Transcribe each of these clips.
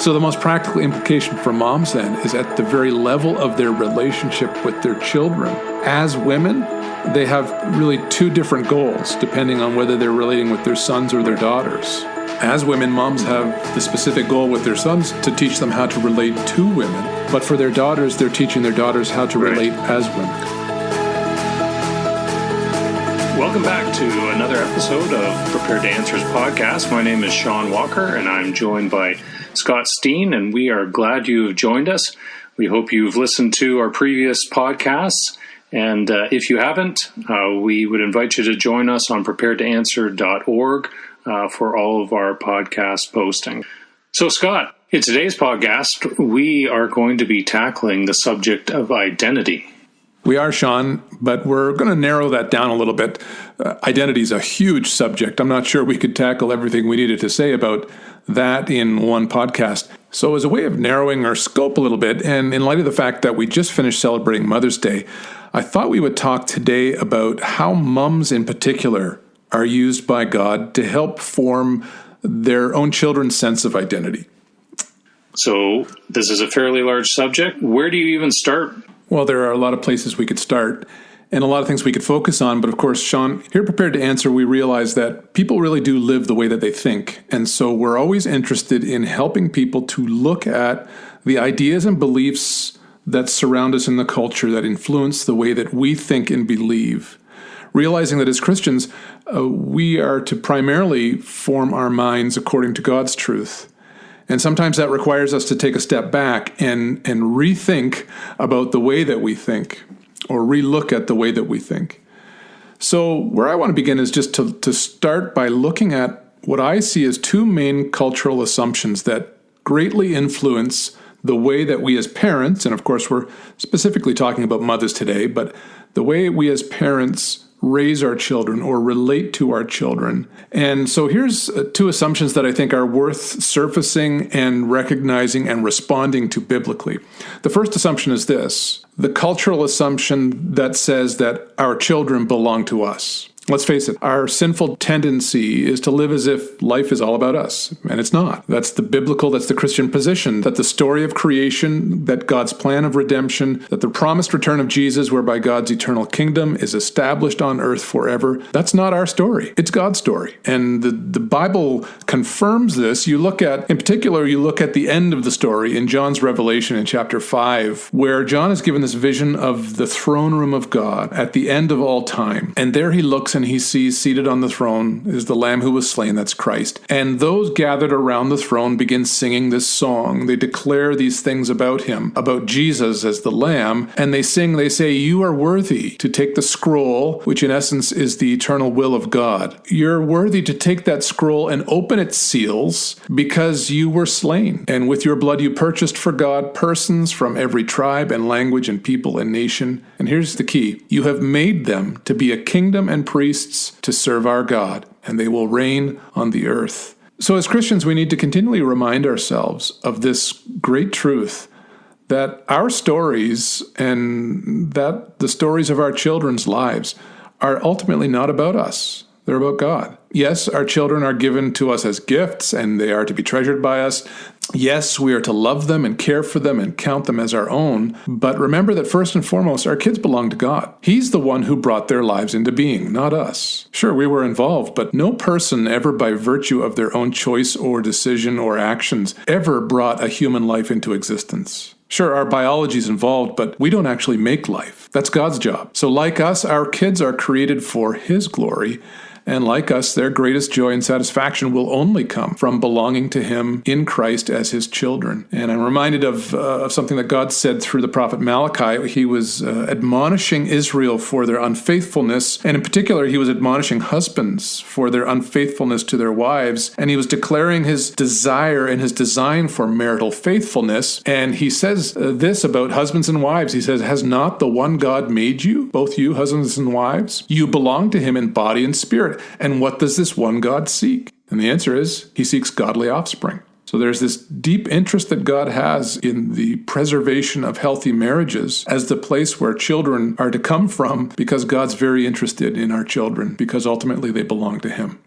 So the most practical implication for moms then is at the very level of their relationship with their children. As women, they have really two different goals, depending on whether they're relating with their sons or their daughters. As women, moms have the specific goal with their sons to teach them how to relate to women. But for their daughters, they're teaching their daughters how to relate as women. Welcome back to another episode of Prepared to Answers podcast. My name is Shawn Walker, and I'm joined by Scott Stein, and we are glad you've joined us. We hope you've listened to our previous podcasts, and if you haven't, we would invite you to join us on preparedtoanswer.org for all of our podcast posting. So, Scott, in today's podcast, we are going to be tackling the subject of identity. We are, Shawn, but we're going to narrow that down a little bit. Identity is a huge subject. I'm not sure we could tackle everything we needed to say about that in one podcast. So as a way of narrowing our scope a little bit, and in light of the fact that we just finished celebrating Mother's Day, I thought we would talk today about how mums in particular are used by God to help form their own children's sense of identity. So this is a fairly large subject. Where do you even start? Well, there are a lot of places we could start and a lot of things we could focus on. But of course, Shawn, here Prepared to Answer, we realize that people really do live the way that they think. And so we're always interested in helping people to look at the ideas and beliefs that surround us in the culture that influence the way that we think and believe. Realizing that as Christians, we are to primarily form our minds according to God's truth. And sometimes that requires us to take a step back and rethink about the way that we think, or relook at the way that we think. So where I want to begin is just to start by looking at what I see as two main cultural assumptions that greatly influence the way that we as parents, and of course we're specifically talking about mothers today, but the way we as parents raise our children or relate to our children. And so here's two assumptions that I think are worth surfacing and recognizing and responding to biblically. The first assumption is this: the cultural assumption that says that our children belong to us. Let's face it, our sinful tendency is to live as if life is all about us, and it's not. That's the Christian position, that the story of creation, that God's plan of redemption, that the promised return of Jesus, whereby God's eternal kingdom is established on earth forever, that's not our story. It's God's story. And the Bible confirms this. In particular, you look at the end of the story in John's Revelation in chapter 5, where John is given this vision of the throne room of God at the end of all time. And there he looks and he sees seated on the throne is the Lamb who was slain, that's Christ. And those gathered around the throne begin singing this song. They declare these things about him, about Jesus as the Lamb, and they say, "You are worthy to take the scroll," which in essence is the eternal will of God. "You're worthy to take that scroll and open its seals because you were slain. And with your blood you purchased for God persons from every tribe and language and people and nation." And here's the key: "You have made them to be a kingdom and priests to serve our God, and they will reign on the earth." So as Christians, we need to continually remind ourselves of this great truth, that our stories and that the stories of our children's lives are ultimately not about us. They're about God. Yes, our children are given to us as gifts, and they are to be treasured by us. Yes, we are to love them and care for them and count them as our own. But remember that first and foremost, our kids belong to God. He's the one who brought their lives into being, not us. Sure, we were involved, but no person ever by virtue of their own choice or decision or actions ever brought a human life into existence. Sure, our biology is involved, but we don't actually make life. That's God's job. So like us, our kids are created for His glory. And like us, their greatest joy and satisfaction will only come from belonging to Him in Christ as His children. And I'm reminded of something that God said through the prophet Malachi. He was admonishing Israel for their unfaithfulness, and in particular, He was admonishing husbands for their unfaithfulness to their wives, and He was declaring His desire and His design for marital faithfulness. And He says this about husbands and wives. He says, "Has not the one God made you, both you, husbands and wives? You belong to Him in body and spirit. And what does this one God seek?" And the answer is, He seeks godly offspring. So there's this deep interest that God has in the preservation of healthy marriages as the place where children are to come from, because God's very interested in our children, because ultimately they belong to Him.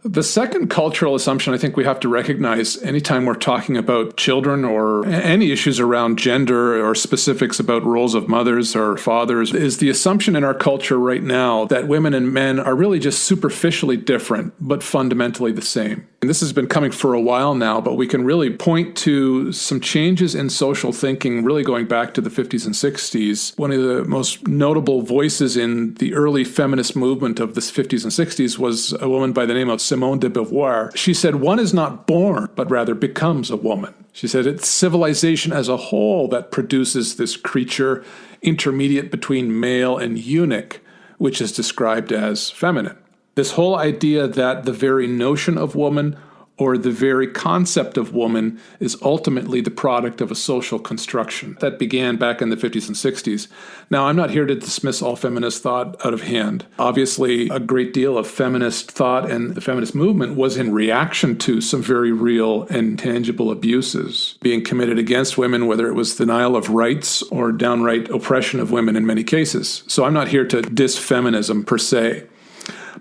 The second cultural assumption I think we have to recognize anytime we're talking about children or any issues around gender or specifics about roles of mothers or fathers is the assumption in our culture right now that women and men are really just superficially different, but fundamentally the same. And this has been coming for a while now, but we can really point to some changes in social thinking really going back to the 50s and 60s. One of the most notable voices in the early feminist movement of the 50s and 60s was a woman by the name of Simone de Beauvoir. She said, "One is not born, but rather becomes a woman." She said, "It's civilization as a whole that produces this creature intermediate between male and eunuch, which is described as feminine." This whole idea that the very notion of woman or the very concept of woman is ultimately the product of a social construction that began back in the 50s and 60s. Now, I'm not here to dismiss all feminist thought out of hand. Obviously, a great deal of feminist thought and the feminist movement was in reaction to some very real and tangible abuses being committed against women, whether it was denial of rights or downright oppression of women in many cases. So I'm not here to diss feminism per se.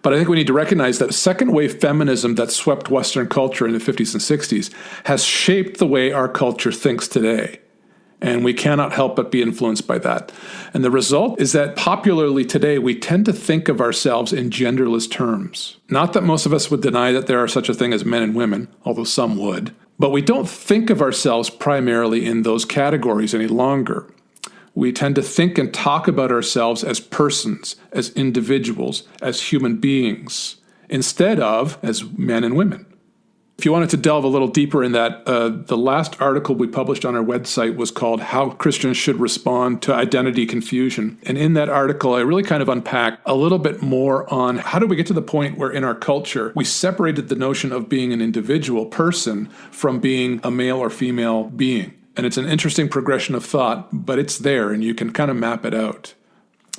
But I think we need to recognize that second-wave feminism that swept Western culture in the 50s and 60s has shaped the way our culture thinks today. And we cannot help but be influenced by that. And the result is that popularly today, we tend to think of ourselves in genderless terms. Not that most of us would deny that there are such a thing as men and women, although some would. But we don't think of ourselves primarily in those categories any longer. We tend to think and talk about ourselves as persons, as individuals, as human beings, instead of as men and women. If you wanted to delve a little deeper in that, the last article we published on our website was called How Christians Should Respond to Identity Confusion. And in that article, I really kind of unpacked a little bit more on how do we get to the point where in our culture, we separated the notion of being an individual person from being a male or female being. And it's an interesting progression of thought, but it's there and you can kind of map it out.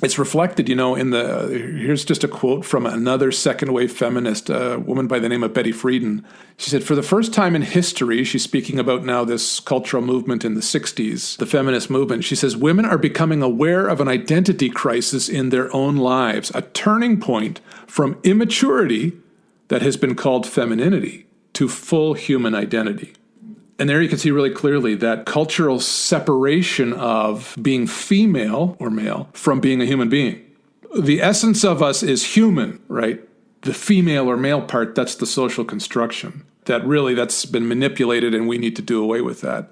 It's reflected, here's just a quote from another second-wave feminist, a woman by the name of Betty Friedan. She said, "For the first time in history," she's speaking about now this cultural movement in the 60s, the feminist movement, she says, "women are becoming aware of an identity crisis in their own lives, a turning point from immaturity that has been called femininity to full human identity." And there you can see really clearly that cultural separation of being female or male from being a human being. The essence of us is human, right? The female or male part, that's the social construction. That's been manipulated and we need to do away with that.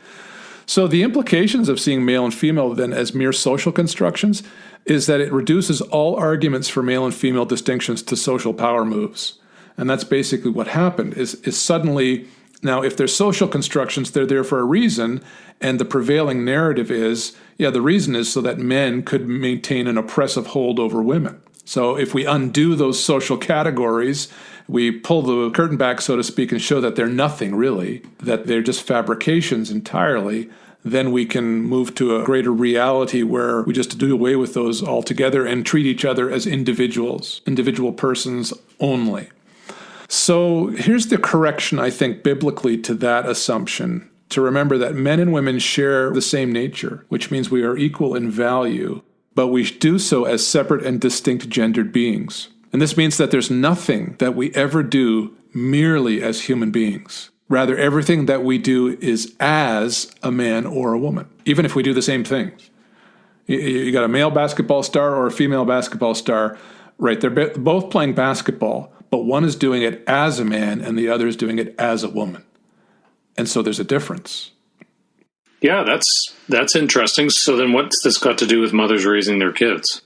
So the implications of seeing male and female then as mere social constructions is that it reduces all arguments for male and female distinctions to social power moves. And that's basically what happened, is suddenly... Now, if they're social constructions, they're there for a reason, and the prevailing narrative is, the reason is so that men could maintain an oppressive hold over women. So if we undo those social categories, we pull the curtain back, so to speak, and show that they're nothing really, that they're just fabrications entirely, then we can move to a greater reality where we just do away with those altogether and treat each other as individuals, individual persons only. So here's the correction, I think, biblically to that assumption, to remember that men and women share the same nature, which means we are equal in value, but we do so as separate and distinct gendered beings. And this means that there's nothing that we ever do merely as human beings. Rather, everything that we do is as a man or a woman, even if we do the same things. You got a male basketball star or a female basketball star, right? They're both playing basketball, but one is doing it as a man and the other is doing it as a woman. And so there's a difference. Yeah, that's interesting. So then what's this got to do with mothers raising their kids?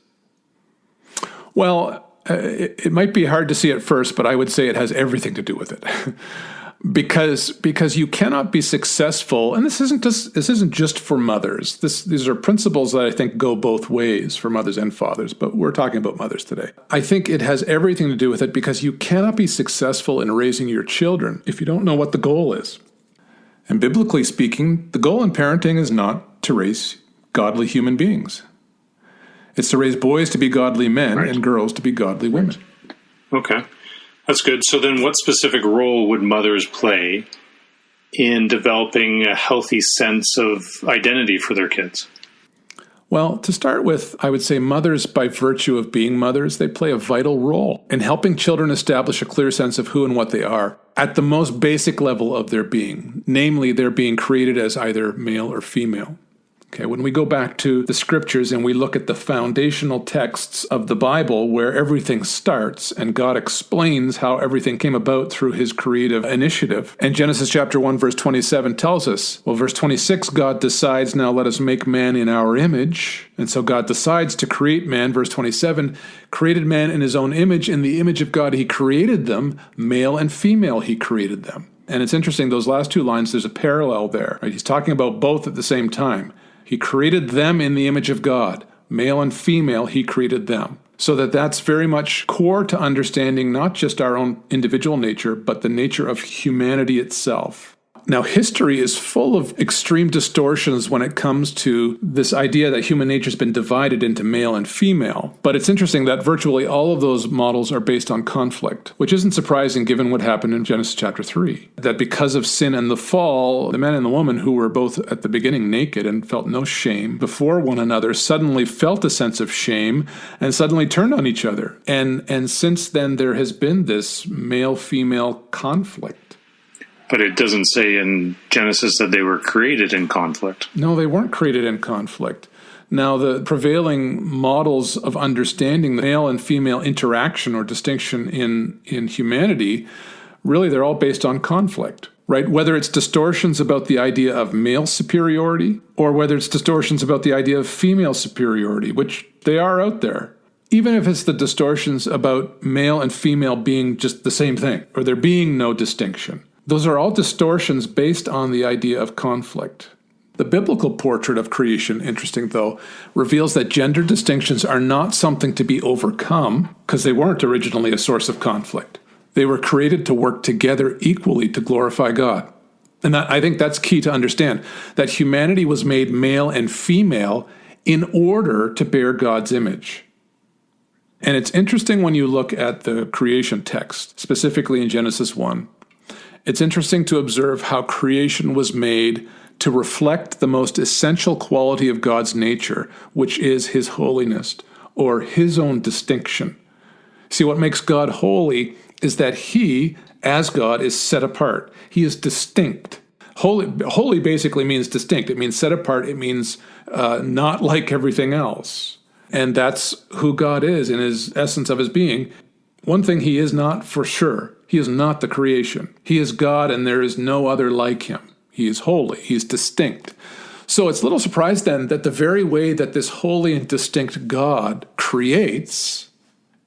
Well, it might be hard to see at first, but I would say it has everything to do with it. Because you cannot be successful, and this isn't just for mothers. These are principles that I think go both ways for mothers and fathers, but we're talking about mothers today. I think it has everything to do with it because you cannot be successful in raising your children if you don't know what the goal is. And biblically speaking, the goal in parenting is not to raise godly human beings. It's to raise boys to be godly men and girls to be godly women. Okay. That's good. So then what specific role would mothers play in developing a healthy sense of identity for their kids? Well, to start with, I would say mothers, by virtue of being mothers, they play a vital role in helping children establish a clear sense of who and what they are at the most basic level of their being, namely their being created as either male or female. Okay, when we go back to the scriptures and we look at the foundational texts of the Bible where everything starts and God explains how everything came about through his creative initiative. And Genesis chapter 1, verse 27 tells us, well, verse 26, God decides, now let us make man in our image. And so God decides to create man. Verse 27, created man in his own image. In the image of God, he created them. Male and female, he created them. And it's interesting, those last two lines, there's a parallel there. Right? He's talking about both at the same time. He created them in the image of God. Male and female, he created them. So that's very much core to understanding not just our own individual nature, but the nature of humanity itself. Now, history is full of extreme distortions when it comes to this idea that human nature has been divided into male and female. But it's interesting that virtually all of those models are based on conflict, which isn't surprising given what happened in Genesis chapter 3. That because of sin and the fall, the man and the woman who were both at the beginning naked and felt no shame before one another suddenly felt a sense of shame and suddenly turned on each other. And since then, there has been this male-female conflict. But it doesn't say in Genesis that they were created in conflict. No, they weren't created in conflict. Now, the prevailing models of understanding the male and female interaction or distinction in humanity, really, they're all based on conflict, right? Whether it's distortions about the idea of male superiority or whether it's distortions about the idea of female superiority, which they are out there. Even if it's the distortions about male and female being just the same thing or there being no distinction. Those are all distortions based on the idea of conflict. The biblical portrait of creation, interesting though, reveals that gender distinctions are not something to be overcome because they weren't originally a source of conflict. They were created to work together equally to glorify God. And I think that's key to understand, that humanity was made male and female in order to bear God's image. And it's interesting when you look at the creation text, specifically in Genesis 1, it's interesting to observe how creation was made to reflect the most essential quality of God's nature, which is his holiness, or his own distinction. See, what makes God holy is that he, as God, is set apart. He is distinct. Holy basically means distinct. It means set apart. It means not like everything else. And that's who God is in his essence of his being. One thing he is not for sure. He is not the creation. He is God, and there is no other like him. He is holy. He is distinct. So it's little surprise then that the very way that this holy and distinct God creates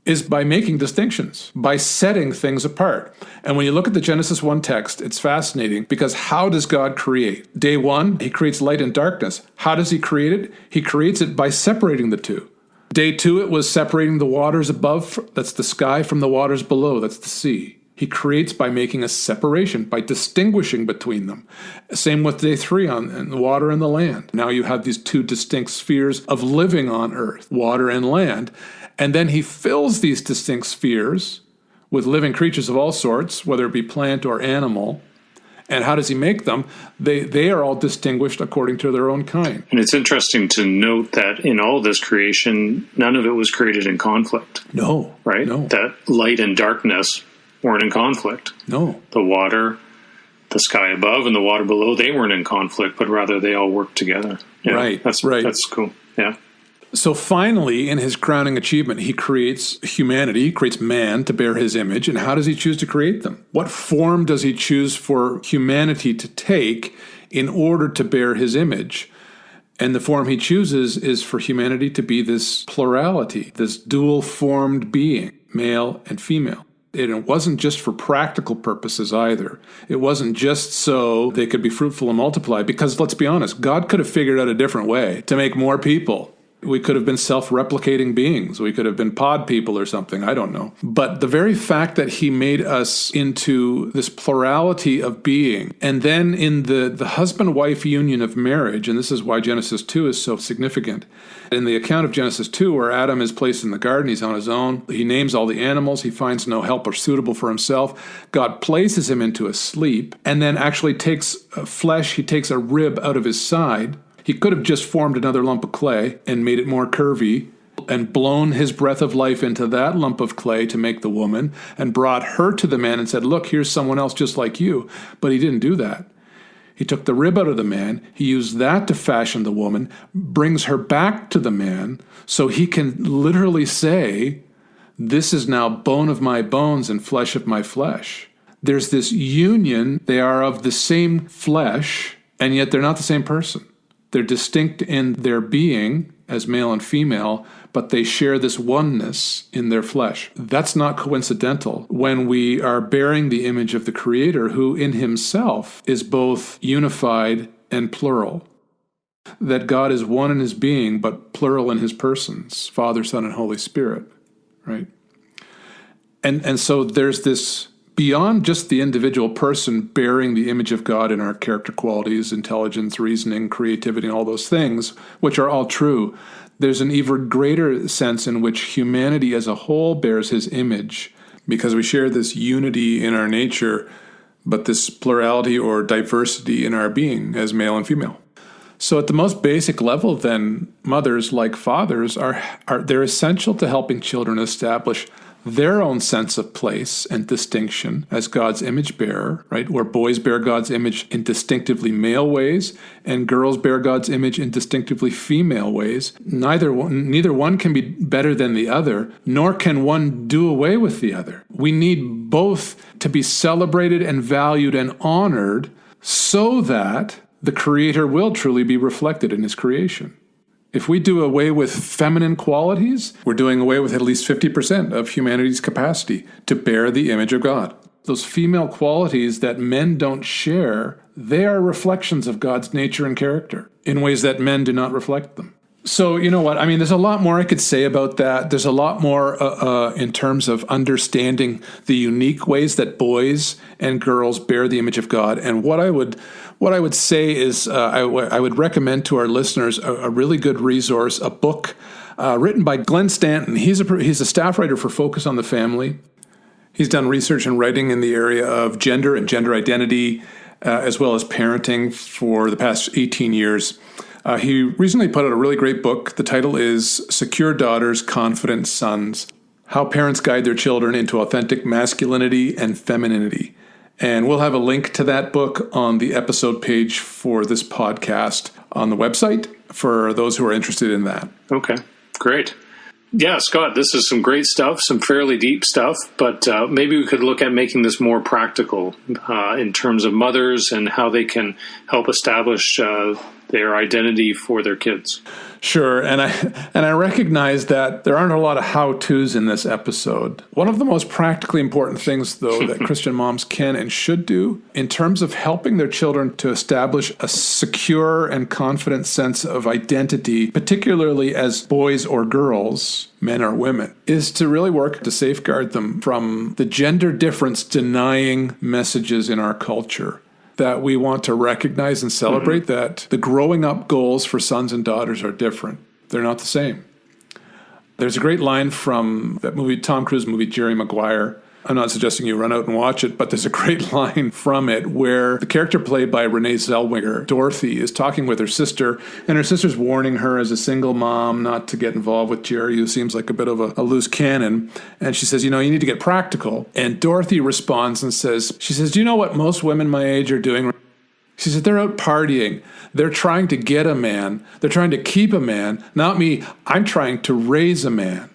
is by making distinctions, by setting things apart. And when you look at the Genesis 1 text, it's fascinating because how does God create? Day one, he creates light and darkness. How does he create it? He creates it by separating the two. Day two, it was separating the waters above, that's the sky, from the waters below, that's the sea. He creates by making a separation, by distinguishing between them. Same with day three on the water and the land. Now you have these two distinct spheres of living on earth, water and land. And then he fills these distinct spheres with living creatures of all sorts, whether it be plant or animal. And how does he make them? They are all distinguished according to their own kind. And it's interesting to note that in all this creation, none of it was created in conflict. No. Right? No. That light and darkness weren't in conflict. No. The water, the sky above and the water below, they weren't in conflict, but rather they all worked together. Yeah, right. That's right. That's cool. Yeah. So finally, in his crowning achievement, he creates humanity, he creates man to bear his image. And how does he choose to create them? What form does he choose for humanity to take in order to bear his image? And the form he chooses is for humanity to be this plurality, this dual-formed being, male and female. And it wasn't just for practical purposes either. It wasn't just so they could be fruitful and multiply, because let's be honest, God could have figured out a different way to make more people. We could have been self-replicating beings. We could have been pod people or something. I don't know. But the very fact that he made us into this plurality of being, and then in the husband-wife union of marriage, and this is why Genesis 2 is so significant. In the account of Genesis 2, where Adam is placed in the garden, he's on his own. He names all the animals. He finds no helper suitable for himself. God places him into a sleep and then actually takes flesh. He takes a rib out of his side. He could have just formed another lump of clay and made it more curvy and blown his breath of life into that lump of clay to make the woman and brought her to the man and said, look, here's someone else just like you. But he didn't do that. He took the rib out of the man. He used that to fashion the woman, brings her back to the man so he can literally say, this is now bone of my bones and flesh of my flesh. There's this union. They are of the same flesh, and yet they're not the same person. They're distinct in their being as male and female, but they share this oneness in their flesh. That's not coincidental when we are bearing the image of the Creator, who in himself is both unified and plural. That God is one in his being, but plural in his persons, Father, Son, and Holy Spirit, right? And so there's this, beyond just the individual person bearing the image of God in our character qualities, intelligence, reasoning, creativity, and all those things, which are all true, there's an even greater sense in which humanity as a whole bears his image, because we share this unity in our nature, but this plurality or diversity in our being as male and female. So at the most basic level, then, mothers, like fathers, they're essential to helping children establish their own sense of place and distinction as God's image bearer, right? Where boys bear God's image in distinctively male ways and girls bear God's image in distinctively female ways. Neither one can be better than the other, nor can one do away with the other. We need both to be celebrated and valued and honored so that the Creator will truly be reflected in his creation. If we do away with feminine qualities, we're doing away with at least 50% of humanity's capacity to bear the image of God. Those female qualities that men don't share, they are reflections of God's nature and character in ways that men do not reflect them. So, you know what? I mean, there's a lot more I could say about that. There's a lot more in terms of understanding the unique ways that boys and girls bear the image of God. And what I would say is I would recommend to our listeners a really good resource, a book written by Glenn Stanton. He's a staff writer for Focus on the Family. He's done research and writing in the area of gender and gender identity, as well as parenting for the past 18 years. He recently put out a really great book. The title is Secure Daughters, Confident Sons: How Parents Guide Their Children into Authentic Masculinity and Femininity. And we'll have a link to that book on the episode page for this podcast on the website for those who are interested in that. Okay, great. Yeah, Scott, this is some great stuff, some fairly deep stuff, but maybe we could look at making this more practical in terms of mothers and how they can help establish their identity for their kids. Sure, and I recognize that there aren't a lot of how-tos in this episode. One of the most practically important things, though, that Christian moms can and should do in terms of helping their children to establish a secure and confident sense of identity, particularly as boys or girls, men or women, is to really work to safeguard them from the gender difference denying messages in our culture. That we want to recognize and celebrate that the growing up goals for sons and daughters are different. They're not the same. There's a great line from that movie, Tom Cruise movie, Jerry Maguire. I'm not suggesting you run out and watch it, but there's a great line from it where the character played by Renee Zellweger, Dorothy, is talking with her sister, and her sister's warning her as a single mom not to get involved with Jerry, who seems like a bit of a loose cannon. And she says, you need to get practical. And Dorothy responds and says, do you know what most women my age are doing? She said, they're out partying. They're trying to get a man. They're trying to keep a man. Not me. I'm trying to raise a man.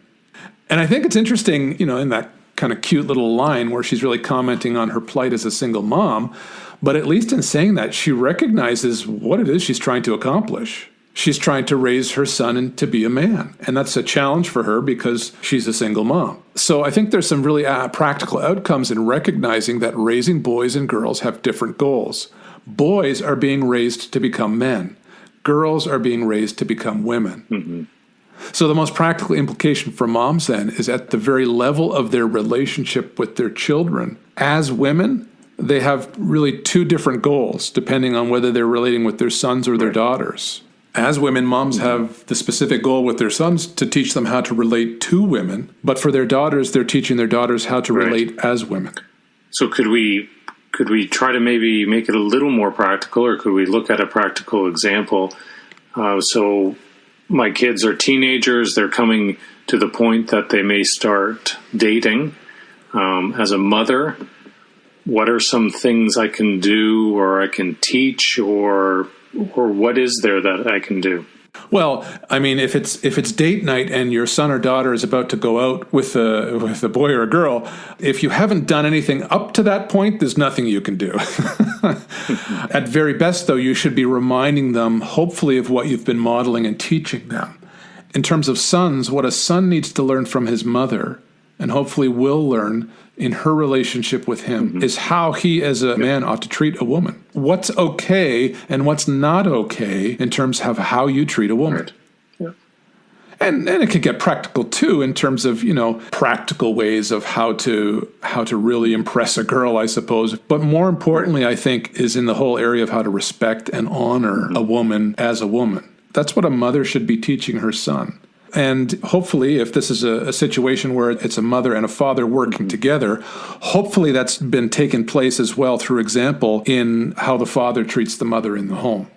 And I think it's interesting, in that kind of cute little line where she's really commenting on her plight as a single mom, but at least in saying that, she recognizes what it is she's trying to accomplish. She's trying to raise her son and to be a man, and that's a challenge for her because she's a single mom. So I think there's some really practical outcomes in recognizing that raising boys and girls have different goals. Boys are being raised to become men. Girls are being raised to become women. Mm-hmm. So the most practical implication for moms then is at the very level of their relationship with their children. As women, they have really two different goals, depending on whether they're relating with their sons or their daughters. As women, moms have the specific goal with their sons to teach them how to relate to women. But for their daughters, they're teaching their daughters how to relate as women. So could we try to maybe make it a little more practical, or could we look at a practical example So my kids are teenagers. They're coming to the point that they may start dating. As a mother, what are some things I can do or I can teach or what is there that I can do? Well, I mean, if it's date night and your son or daughter is about to go out with a boy or a girl, if you haven't done anything up to that point, there's nothing you can do. At very best, though, you should be reminding them, hopefully, of what you've been modeling and teaching them. In terms of sons, what a son needs to learn from his mother, and hopefully will learn in her relationship with him, is how he as a man ought to treat a woman. What's okay and what's not okay in terms of how you treat a woman. Right. Yeah. And it can get practical too in terms of, practical ways of how to really impress a girl, I suppose. But more importantly, I think, is in the whole area of how to respect and honor a woman as a woman. That's what a mother should be teaching her son. And hopefully, if this is a situation where it's a mother and a father working together, hopefully that's been taken place as well through example in how the father treats the mother in the home.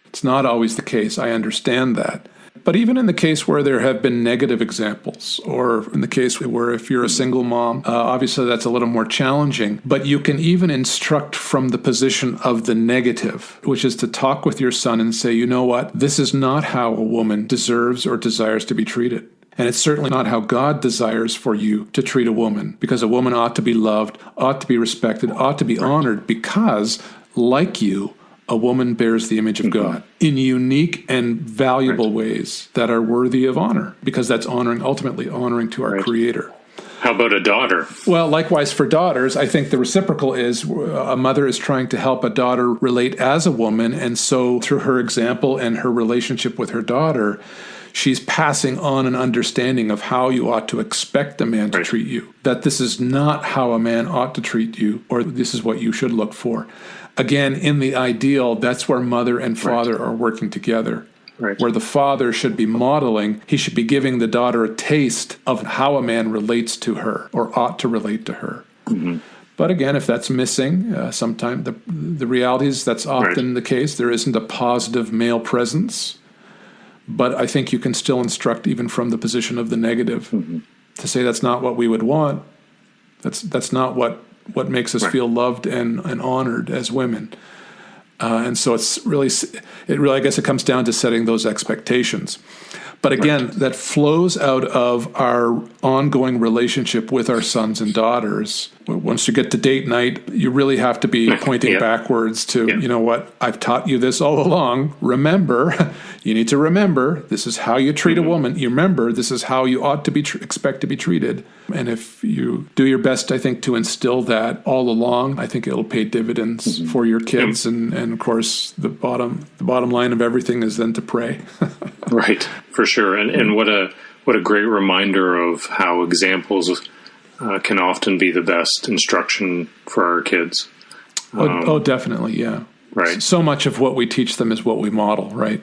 It's not always the case. I understand that. But even in the case where there have been negative examples, or in the case where if you're a single mom, obviously that's a little more challenging. But you can even instruct from the position of the negative, which is to talk with your son and say, you know what, this is not how a woman deserves or desires to be treated. And it's certainly not how God desires for you to treat a woman, because a woman ought to be loved, ought to be respected, ought to be honored, because, like you, a woman bears the image of God in unique and valuable ways that are worthy of honor, because that's ultimately honoring to our Creator. How about a daughter? Well, likewise for daughters, I think the reciprocal is a mother is trying to help a daughter relate as a woman, and so through her example and her relationship with her daughter, she's passing on an understanding of how you ought to expect a man to treat you, that this is not how a man ought to treat you, or this is what you should look for. Again, in the ideal, that's where mother and father are working together. Right. Where the father should be modeling, he should be giving the daughter a taste of how a man relates to her or ought to relate to her. Mm-hmm. But again, if that's missing, sometimes the reality is that's often the case. There isn't a positive male presence. But I think you can still instruct even from the position of the negative to say that's not what we would want. That's not what makes us feel loved and honored as women. And so it really, I guess it comes down to setting those expectations. But again, that flows out of our ongoing relationship with our sons and daughters. Once you get to date night, you really have to be pointing backwards to, you know what, I've taught you this all along. Remember, you need to remember, this is how you treat a woman. You remember, this is how you ought to be expect to be treated. And if you do your best, I think, to instill that all along, I think it'll pay dividends for your kids. And of course, the bottom line of everything is then to pray. Right, for sure. And what a great reminder of how examples can often be the best instruction for our kids. Definitely, yeah. Right. So much of what we teach them is what we model, right?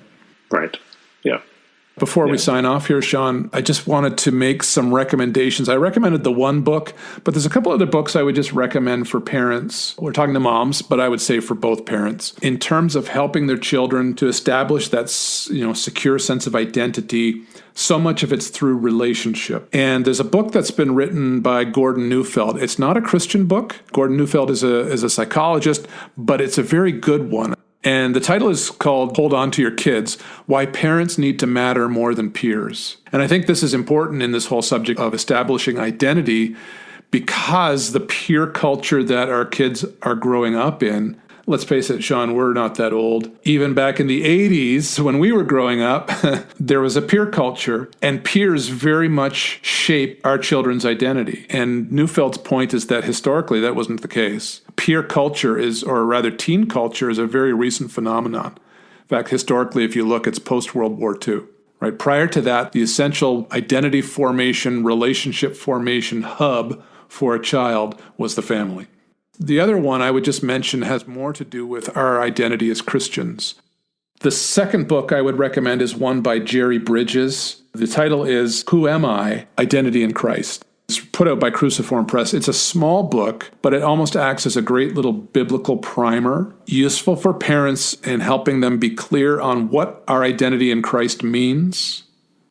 Right, yeah. Before we sign off here, Shawn, I just wanted to make some recommendations. I recommended the one book, but there's a couple other books I would just recommend for parents. We're talking to moms, but I would say for both parents. In terms of helping their children to establish that secure sense of identity, so much of it's through relationship. And there's a book that's been written by Gordon Neufeld. It's not a Christian book. Gordon Neufeld is a psychologist, but it's a very good one. And the title is called Hold On to Your Kids, Why Parents Need to Matter More Than Peers. And I think this is important in this whole subject of establishing identity, because the peer culture that our kids are growing up in, let's face it, Shawn, we're not that old. Even back in the 80s, when we were growing up, there was a peer culture, and peers very much shape our children's identity. And Neufeld's point is that historically that wasn't the case. Peer culture or rather teen culture, is a very recent phenomenon. In fact, historically, if you look, it's post-World War II. Right? Prior to that, the essential identity formation, relationship formation hub for a child was the family. The other one I would just mention has more to do with our identity as Christians. The second book I would recommend is one by Jerry Bridges. The title is Who Am I? Identity in Christ. It's put put out by Cruciform Press. It's a small book, but it almost acts as a great little biblical primer, useful for parents in helping them be clear on what our identity in Christ means.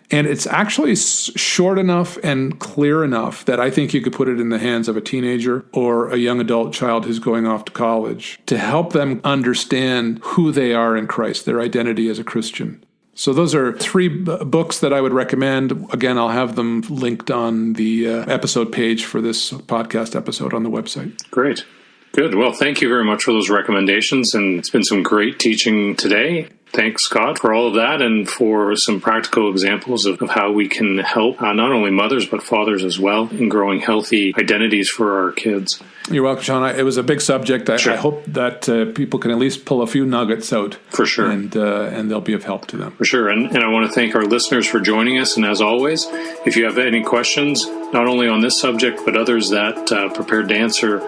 And it's actually short enough and clear enough that I think you could put it in the hands of a teenager or a young adult child who's going off to college to help them understand who they are in Christ, their identity as a Christian. So those are 3 books that I would recommend. Again, I'll have them linked on the episode page for this podcast episode on the website. Great. Good. Well, thank you very much for those recommendations. And it's been some great teaching today. Thanks, Scott, for all of that and for some practical examples of how we can help not only mothers but fathers as well in growing healthy identities for our kids. You're welcome, Sean. It was a big subject. Sure. I hope that people can at least pull a few nuggets out. For sure. And they'll be of help to them. For sure. And I want to thank our listeners for joining us. And as always, if you have any questions, not only on this subject, but others that Prepared to Answer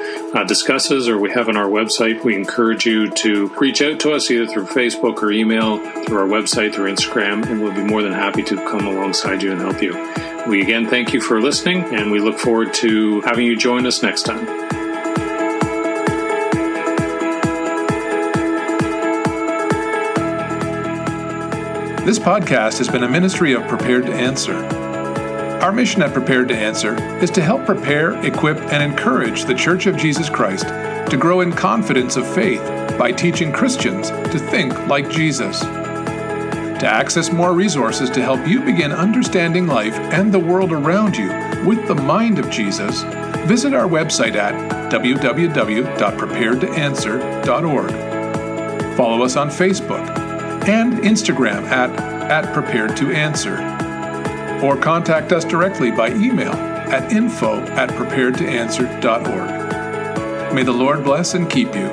discusses or we have on our website, we encourage you to reach out to us either through Facebook or email, through our website, through Instagram, and we'll be more than happy to come alongside you and help you. We again thank you for listening, and we look forward to having you join us next time. This podcast has been a ministry of Prepared to Answer. Our mission at Prepared to Answer is to help prepare, equip, and encourage the Church of Jesus Christ to grow in confidence of faith by teaching Christians to think like Jesus. To access more resources to help you begin understanding life and the world around you with the mind of Jesus, visit our website at www.preparedtoanswer.org. Follow us on Facebook and Instagram at Prepared to Answer. Or contact us directly by email at info@preparedtoanswer.org. May the Lord bless and keep you.